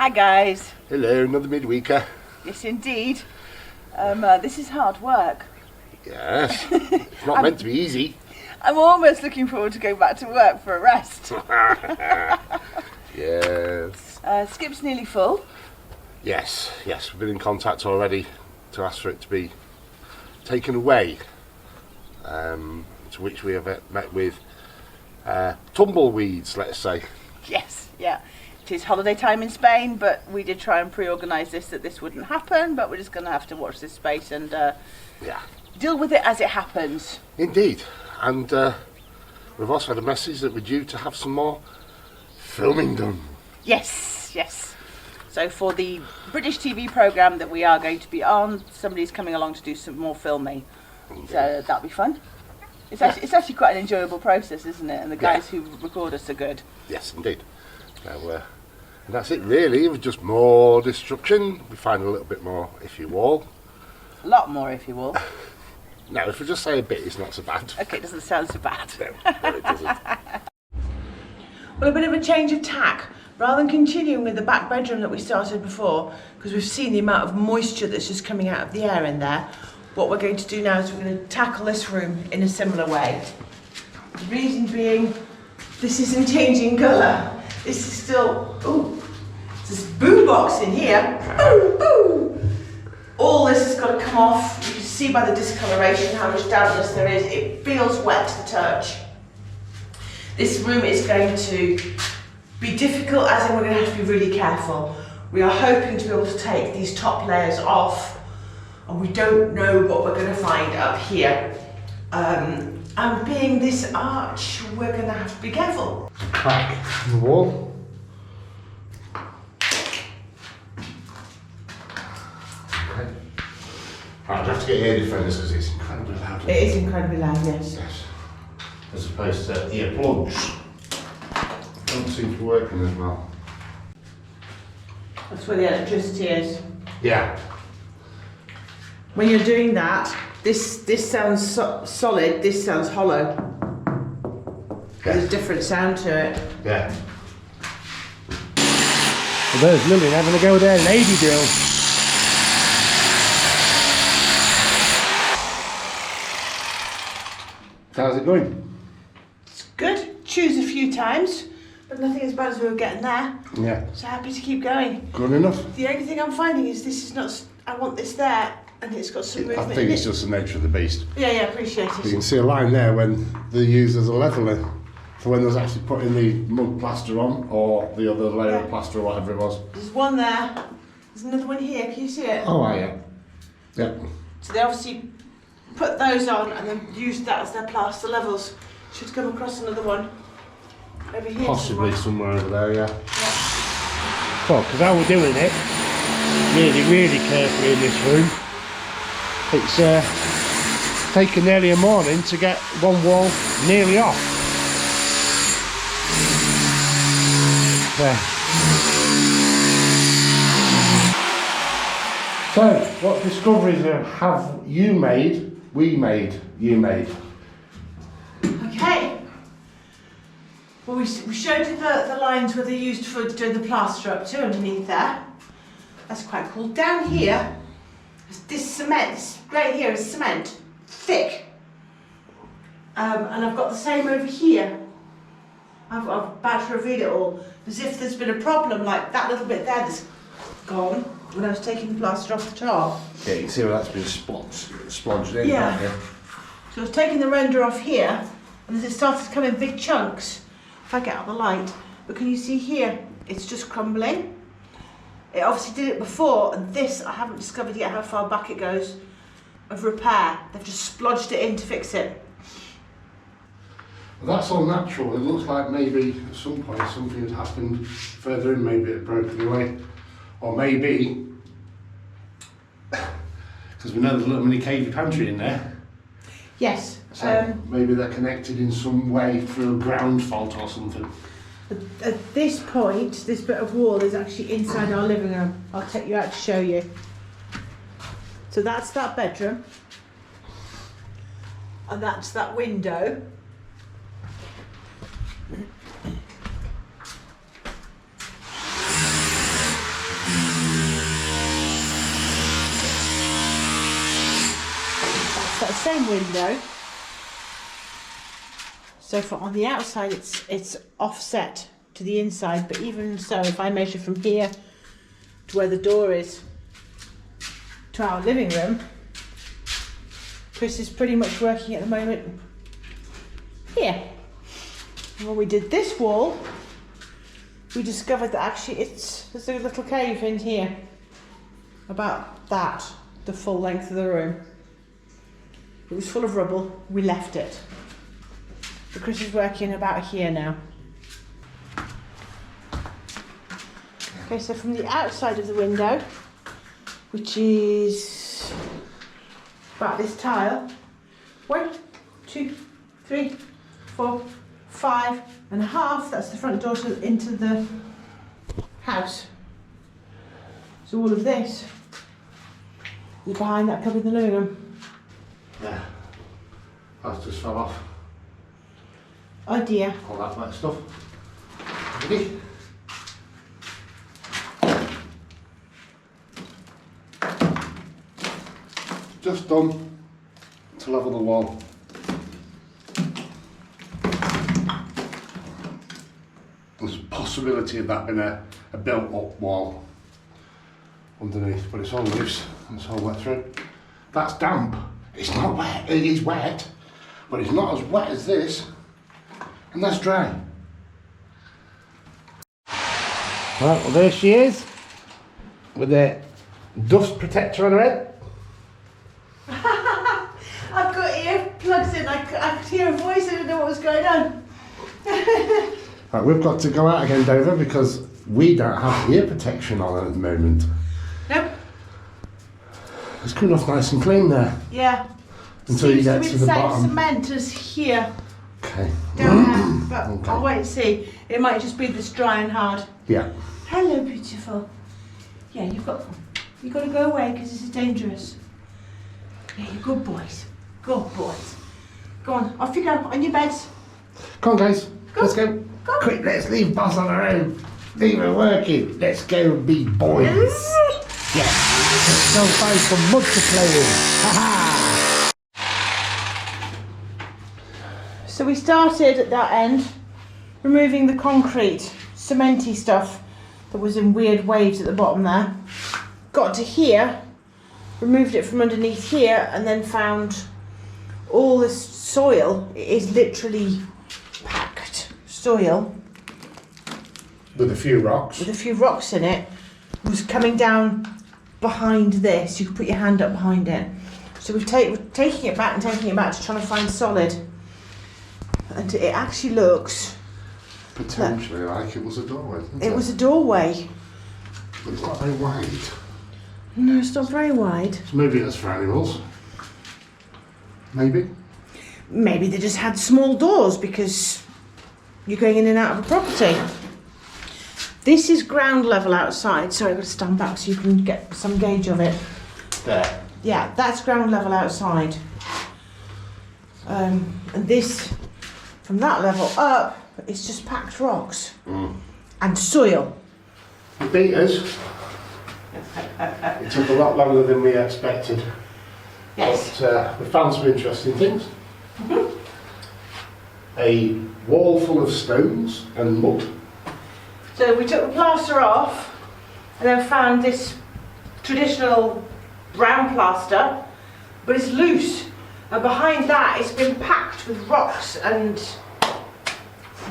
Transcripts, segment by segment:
Hi guys. Hello, another midweeker. Yes indeed. This is hard work. Yes, it's not meant to be easy. I'm almost looking forward to going back to work for a rest. Yes. Skip's nearly full. Yes, we've been in contact already to ask for it to be taken away. To which we have met with tumbleweeds, let's say. Yes, yeah. It is holiday time in Spain, but we did try and pre-organise that this wouldn't happen, but we're just going to have to watch this space and deal with it as it happens. Indeed. And we've also had a message that we're due to have some more filming done. Yes. So for the British TV programme that we are going to be on, somebody's coming along to do some more filming. Indeed. So that'll be fun. It's actually quite an enjoyable process, isn't it? And the guys who record us are good. Yes, indeed. So, and that's it really. It was just more destruction. We find a little bit more if you will. A lot more if you will. No, if we just say a bit, it's not so bad. Okay, it doesn't sound so bad. No, it doesn't. Well, a bit of a change of tack. Rather than continuing with the back bedroom that we started before, because we've seen the amount of moisture that's just coming out of the air in there, what we're going to do now is we're going to tackle this room in a similar way. The reason being, this isn't changing colour. This is still, there's a boo box in here. Boo! All this has got to come off. You can see by the discoloration how much dampness there is. It feels wet to the touch. This room is going to be difficult, as in we're going to have to be really careful. We are hoping to be able to take these top layers off, and we don't know what we're going to find up here. And being this arch, we're going to have to be careful. Crack in the wall. Okay. I'd have to get ear defenders because it's incredibly loud. It is incredibly loud, yes. Yes. As opposed to earplugs. Don't seem to be working as well. That's where the electricity is. Yeah. When you're doing that, this sounds solid, this sounds hollow. There's a different sound to it. Yeah. Well, there's Lillian having a go with their lady drill. How's it going? It's good. Choose a few times, but nothing as bad as we were getting there. Yeah. So happy to keep going. Good enough. The only thing I'm finding is this is not, I want this there, and it's got some movement I think in it's it. just the nature of the beast. Yeah, appreciate You it. can see a line there when they use as a leveller for when there's actually putting the mud plaster on or the other layer of plaster or whatever it was. There's one there, there's another one here, can you see it? Oh, yeah. Yep. So they obviously put those on and then use that as their plaster levels. Should come across another one over here. Possibly somewhere over there, yeah. Well, because how we're doing it, really carefully in this room, it's taken nearly a morning to get one wall nearly off. There. So, what discoveries have you made, you made? Okay. Well, we showed you the lines where they used for doing the plaster up to underneath there. That's quite cool. Down here, this cement, this right here is cement, thick. And I've got the same over here. I'm about to reveal it all, as if there's been a problem, like that little bit there that's gone when I was taking the plaster off the top. Yeah, you can see where that's been splodged in, Yeah. can't you? So I was taking the render off here, and as it started to come in big chunks, if I get out the light, but can you see here, it's just crumbling. It obviously did it before, and this, I haven't discovered yet how far back it goes of repair. They've just splodged it in to fix it. Well, that's all natural. It looks like maybe at some point something had happened further in, maybe it had broken away. Or maybe, because we know there's a little mini cavey pantry in there. Yes. So maybe they're connected in some way through a ground fault or something. At this point, this bit of wall is actually inside our living room. I'll take you out to show you. So that's that bedroom. And that's that window. the same window. So on the outside it's offset to the inside, but even so, if I measure from here to where the door is to our living room, Chris is pretty much working at the moment here. And when we did this wall, we discovered that actually there's a little cave in here, about that, the full length of the room. It was full of rubble, we left it. But Chris is working about here now. Okay, so from the outside of the window, which is about this tile, 1, 2, 3, 4, 5.5, that's the front door into the house. So all of this is behind that cupboard in the living room. Yeah, that's just fell off. Oh dear. All that wet stuff. Ready? Just done to level the wall. There's a possibility of that being a built-up wall underneath, but it's all loose and it's all wet through. That's damp. It's not wet. It is wet, but it's not as wet as this, and that's dry. Well, there she is, with the dust protector on her head. I've got earplugs in, I could hear a voice, I didn't know what was going on. Right, we've got to go out again, Dover, because we don't have ear protection on at the moment. Nope. It's coming off nice and clean there. Yeah. Until you get to the bottom. Cement as here. Okay. Don't know, but Okay. I'll wait and see. It might just be this dry and hard. Yeah. Hello, beautiful. Yeah, you've got to go away because this is dangerous. Yeah, you're good boys. Good boys. Go on, off you go, on your beds. Come on, guys. Go. Let's go. Go. Quick, let's leave Boss on her own. Leave her working. Let's go and be boys. Yeah. Let's go find some mud to play with. Ha So we started at that end, removing the concrete, cementy stuff that was in weird waves at the bottom there. Got to here, removed it from underneath here, and then found all this soil. It is literally packed soil With a few rocks. with a few rocks in it. Was coming down behind this. You could put your hand up behind it. So we're taking it back and taking it back to try to find solid. And it actually looks, Potentially like it was a doorway. Isn't it was a doorway. But it's not very wide. No, it's not very wide. So maybe it's for animals. Maybe. Maybe they just had small doors because you're going in and out of a property. This is ground level outside. Sorry, I've got to stand back so you can get some gauge of it. There. Yeah, that's ground level outside. And this, from that level up, it's just packed rocks and soil. The beat us. It took a lot longer than we expected. Yes. But we found some interesting things. A wall full of stones and mud. So we took the plaster off and then found this traditional brown plaster, but it's loose. And behind that it's been packed with rocks and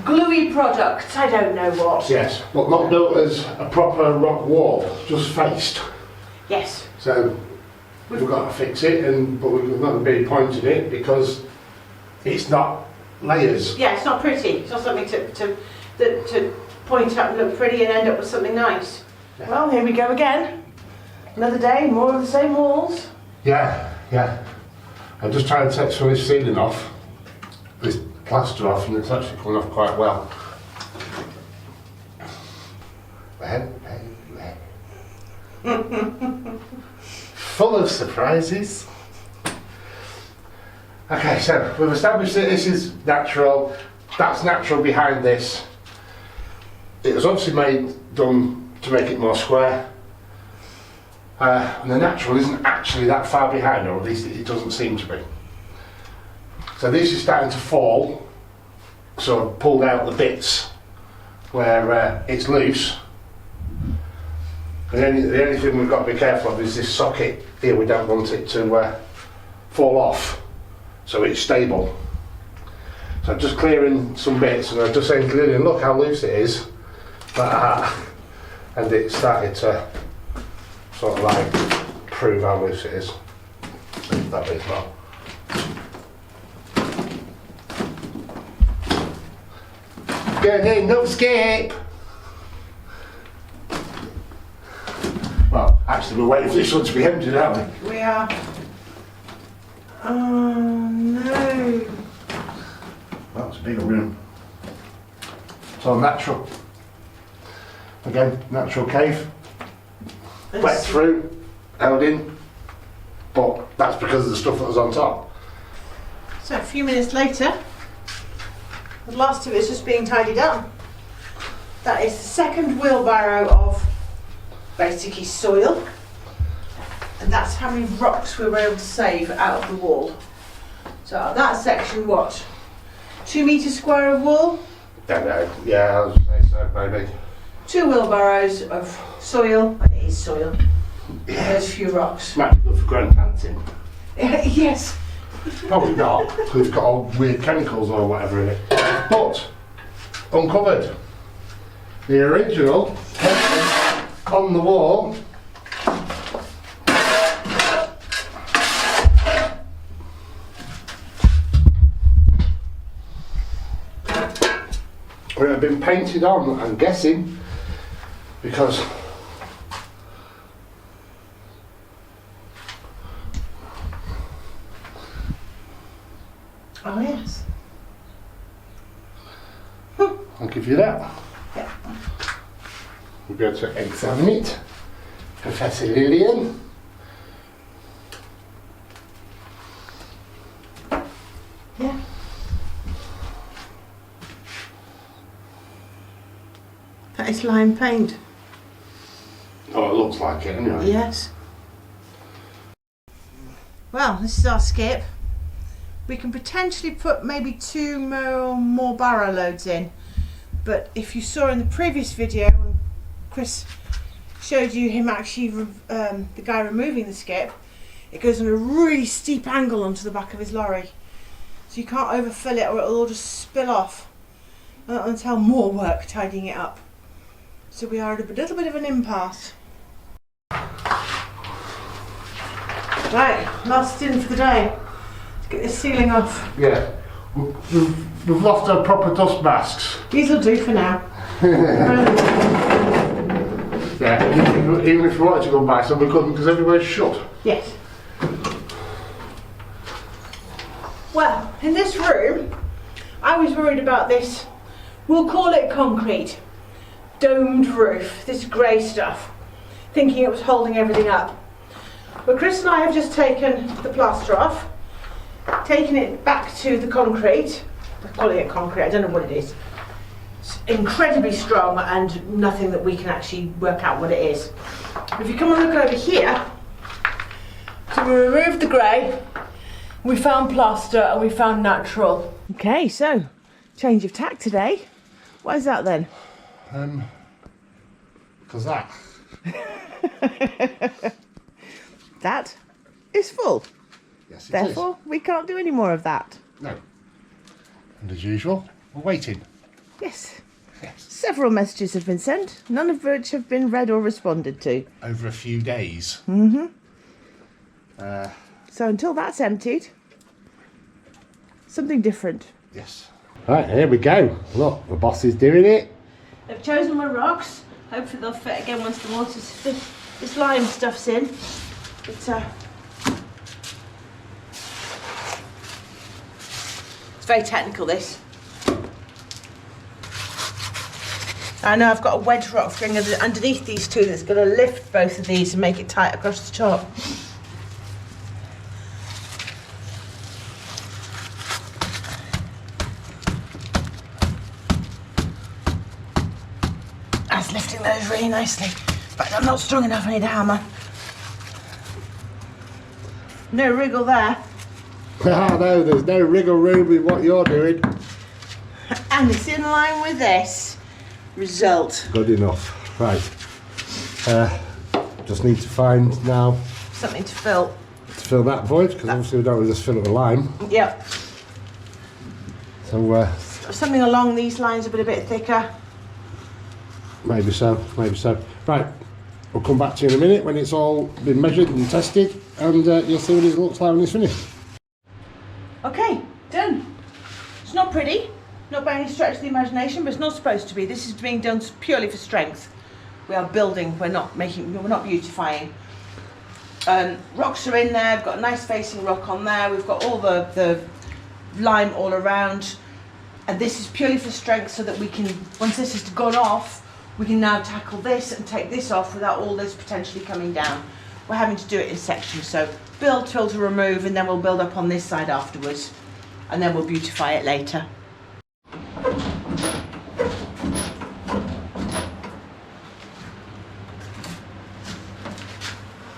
gluey products, I don't know what. Yes, but not built as a proper rock wall, just faced. Yes. So we've got to fix it, but we've not really pointed it because it's not layers. Yeah, it's not pretty. It's not something to point up and look pretty and end up with something nice. Yeah. Well, here we go again. Another day, more of the same walls. Yeah, yeah. I'm just trying to take some of this ceiling off, this plaster off, and it's actually coming off quite well. Full of surprises. Okay, so we've established that this is natural. That's natural behind this. It was obviously done to make it more square. And the natural isn't actually that far behind, or at least it doesn't seem to be. So this is starting to fall. So I've pulled out the bits where it's loose. And then the only thing we've got to be careful of is this socket here. We don't want it to fall off, so it's stable. So I'm just clearing some bits, and I'm just saying to Lillian, look how loose it is, like that. And it started to sort of like prove how loose it is. That bit's not. Going in, no escape! Well, actually we're waiting for this one to be emptied, aren't we? We are. Oh no. That's a big room. It's all natural. Again, natural cave. Wet through, held in, but that's because of the stuff that was on top. So a few minutes later, the last of it's just being tidied up. That is the second wheelbarrow of basically soil, and that's how many rocks we were able to save out of the wall. So that section, what, 2 metres square of wall? Don't know, yeah, I would say so, maybe. 2 wheelbarrows of soil, and it is soil. Yeah. There's a few rocks. Might be good for growing plants in. Yes. Probably not, because it's got all weird chemicals or whatever in it. But, uncovered. The original on the wall. It had been painted on, I'm guessing, because Oh yes. I'll give you that. Yeah. We'll be able to examine it. Professor Lillian. Yeah. That is lime paint. Oh, it looks like it anyway. Yes. Well, this is our skip. We can potentially put maybe 2 more barrow loads in, but if you saw in the previous video when Chris showed you him actually the guy removing the skip, it goes on a really steep angle onto the back of his lorry, so you can't overfill it or it'll all just spill off until more work tidying it up. So we are at a little bit of an impasse. Right, last in for the day. Get this ceiling off. Yeah. We've lost our proper dust masks. These will do for now. Yeah, even if we wanted to go and buy some, we couldn't because everywhere's shut. Yes. Well, in this room, I was worried about this, we'll call it concrete, domed roof, this grey stuff, thinking it was holding everything up. But Chris and I have just taken the plaster off, taken it back to the concrete. I'm calling it concrete, I don't know what it is. It's incredibly strong and nothing that we can actually work out what it is. If you come and look over here, so we removed the grey, we found plaster and we found natural. Okay, so change of tack today. What is that then? Because that. That is full. Yes, it Therefore, we can't do any more of that. No. And as usual, we're waiting. Yes. Yes. Several messages have been sent, none of which have been read or responded to. Over a few days. So until that's emptied, something different. Yes. Right, here we go. Look, the boss is doing it. They've chosen my rocks. Hopefully they'll fit again once the mortar's this lime stuff's in. It's very technical, this. I know I've got a wedge rock thing underneath these two that's going to lift both of these and make it tight across the top. That's lifting those really nicely, but I'm not strong enough, I need a hammer. No wriggle there. Ah, no, there's no wriggle room with what you're doing. And it's in line with this result. Good enough. Right. Just need to find now Something to fill. to fill that void, because obviously we don't want to just fill it with lime. Yep. So Something along these lines, but a bit thicker. maybe so, maybe so. Right. We'll come back to you in a minute when it's all been measured and tested, and you'll see what it looks like when it's finished. Okay, done. It's not pretty, not by any stretch of the imagination, but it's not supposed to be. This is being done purely for strength. We are building, we're not beautifying. Rocks are in there, we've got a nice facing rock on there, we've got all the lime all around, and this is purely for strength so that we can, once this has gone off, we can now tackle this and take this off without all this potentially coming down. We're having to do it in sections, so build, filter, remove, and then we'll build up on this side afterwards, and then we'll beautify it later.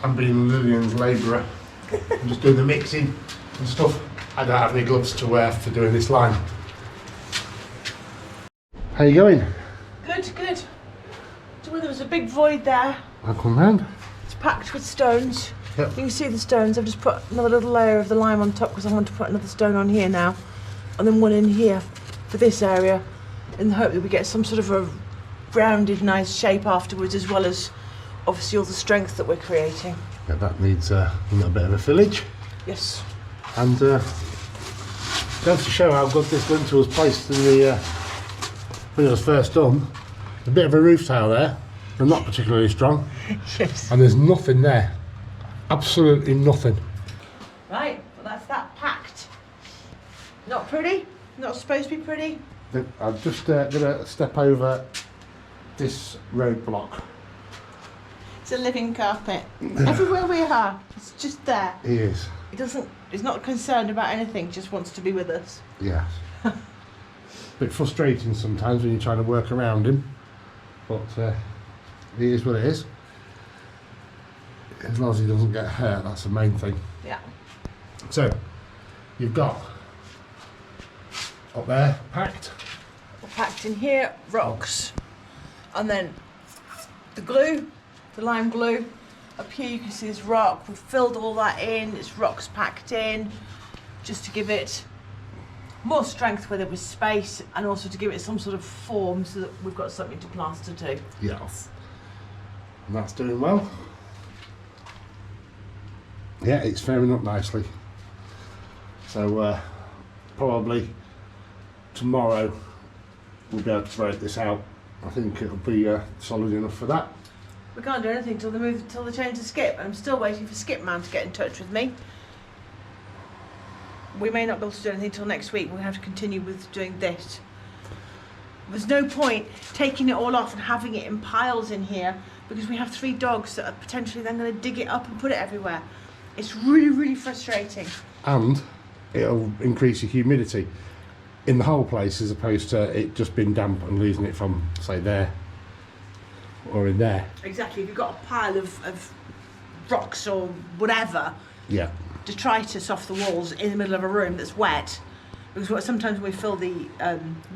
I'm being Lillian's labourer. I'm just doing the mixing and stuff. I don't have any gloves to wear for doing this line. How you going? Good, good. So there was a big void there. I'll come round. It's packed with stones. Yep. You can see the stones. I've just put another little layer of the lime on top because I want to put another stone on here now, and then one in here for this area, in the hope that we get some sort of a rounded, nice shape afterwards, as well as obviously all the strength that we're creating. Yeah, that needs a little bit of a fillage. Yes. And just to show how good this lintel was placed in the when it was first done, a bit of a roof tile there, and not particularly strong. Yes. And there's nothing there, absolutely nothing. Right, well that's that packed. Not pretty, not supposed to be pretty. I'm just gonna step over this roadblock. It's a living carpet. Everywhere we are, it's just there. He is. He's not concerned about anything, just wants to be with us. Yes. Bit frustrating sometimes when you're trying to work around him, but it is what it is. As long as he doesn't get hurt, that's the main thing. Yeah. So, you've got up there packed. We're packed in here, rocks, and then the glue, the lime glue. Up here you can see this rock. We've filled all that in. It's rocks packed in, just to give it more strength where there was space, and also to give it some sort of form so that we've got something to plaster to. Yes. And that's doing well. Yeah, it's faring up nicely. So probably tomorrow we'll be able to break this out. I think it'll be solid enough for that. We can't do anything till they change the skip, and I'm still waiting for Skip Man to get in touch with me. We may not be able to do anything till next week. We're going to have to continue with doing this. There's no point taking it all off and having it in piles in here, because we have 3 dogs that are potentially then going to dig it up and put it everywhere. It's really, really frustrating. And it'll increase the humidity in the whole place, as opposed to it just being damp and losing it from, say, there or in there. Exactly. If you've got a pile of rocks or whatever, Yeah. detritus off the walls in the middle of a room that's wet, because sometimes when we fill the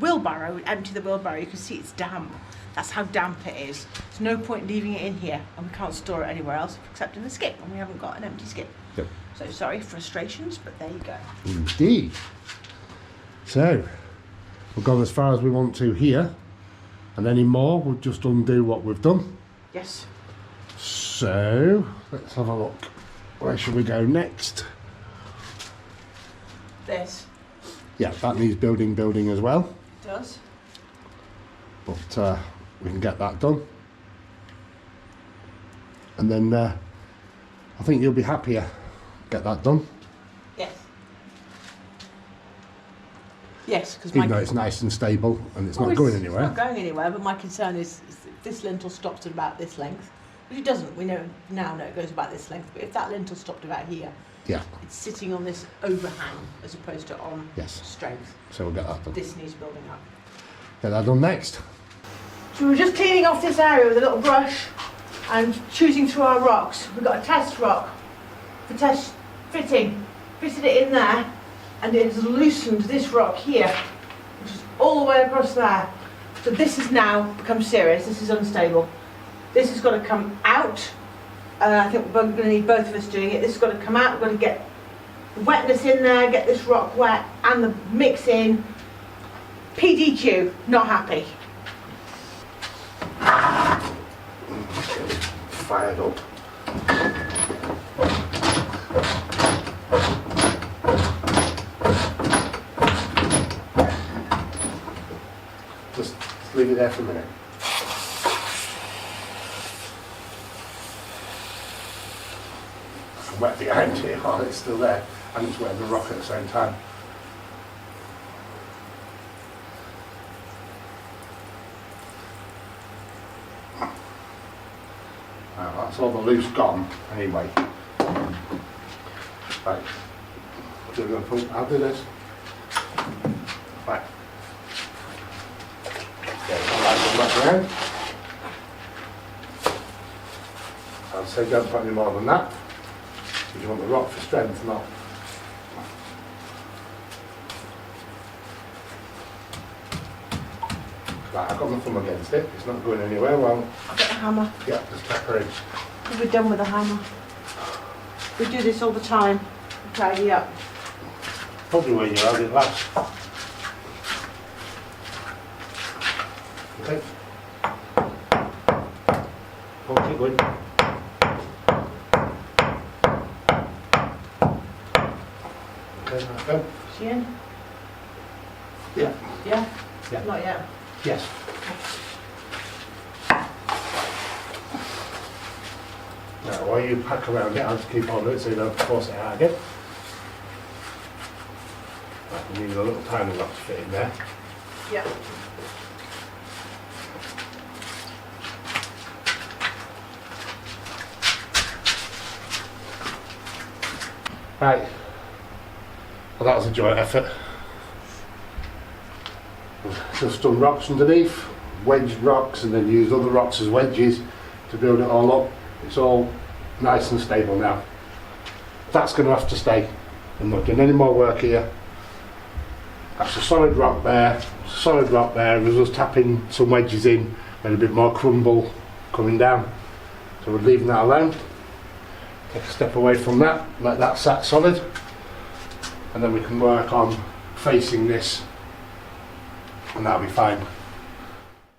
wheelbarrow, we empty the wheelbarrow, you can see it's damp. That's how damp it is. There's no point leaving it in here, and we can't store it anywhere else except in the skip, and we haven't got an empty skip. Yep. So sorry, frustrations, but there you go. Indeed. So, we've gone as far as we want to here, and any more we'll just undo what we've done. Yes. So, let's have a look. Where should we go next? This. Yeah, that needs building as well, It does. but we can get that done. And then I think you'll be happier. Get that done. Yes. Yes, because Even though it's nice and stable and it's not going anywhere. It's not going anywhere, but my concern is if this lintel stops at about this length, which it doesn't, we know it goes about this length, but if that lintel stopped about here, Yeah, it's sitting on this overhang as opposed to on yes. strength. So we'll get that done. This needs building up. Get that done next. So we're just cleaning off this area with a little brush and choosing through our rocks. We've got a test rock for test fitting. Fitted it in there. and it has loosened this rock here, which is all the way across there. So this has now become serious. This is unstable. This has got to come out. I think we're going to need both of us doing it. This has got to come out. We've got to get the wetness in there, get this rock wet, and the mix in. PDQ, not happy. Fired up. Just leave it there for a minute. It's wet behind here while it's still there, and it's wet in the rock at the same time. Now, that's all the loose gone anyway. Right. I'll do this. Right. Get some light back around. I'd say don't put any more than that. Because you want the rock for strength, not. Right, I've got my thumb against it. It's not going anywhere. Well, I've got a hammer. yeah, just tap her in. We're done with the hammer. We do this all the time. Tidy up. Probably where you had it last. Okay. Oh, keep going. Okay, that's good. Is she in? Yeah. Yeah? Yeah. Not yet. Yes. Now, while you pack around it, I'll just keep hold of it so you don't force it out again. Right, you need a little tiny rock to fit in there. Yeah. Right. Well, that was a joint effort. Just done rocks underneath, wedged rocks, and then used other rocks as wedges to build it all up. It's all nice and stable now. That's going to have to stay. I'm not doing any more work here. That's a solid rock there, solid rock there. We're just tapping some wedges in and a bit more crumble coming down. So we're leaving that alone. Take a step away from that, let that sat solid, and then we can work on facing this, and that'll be fine.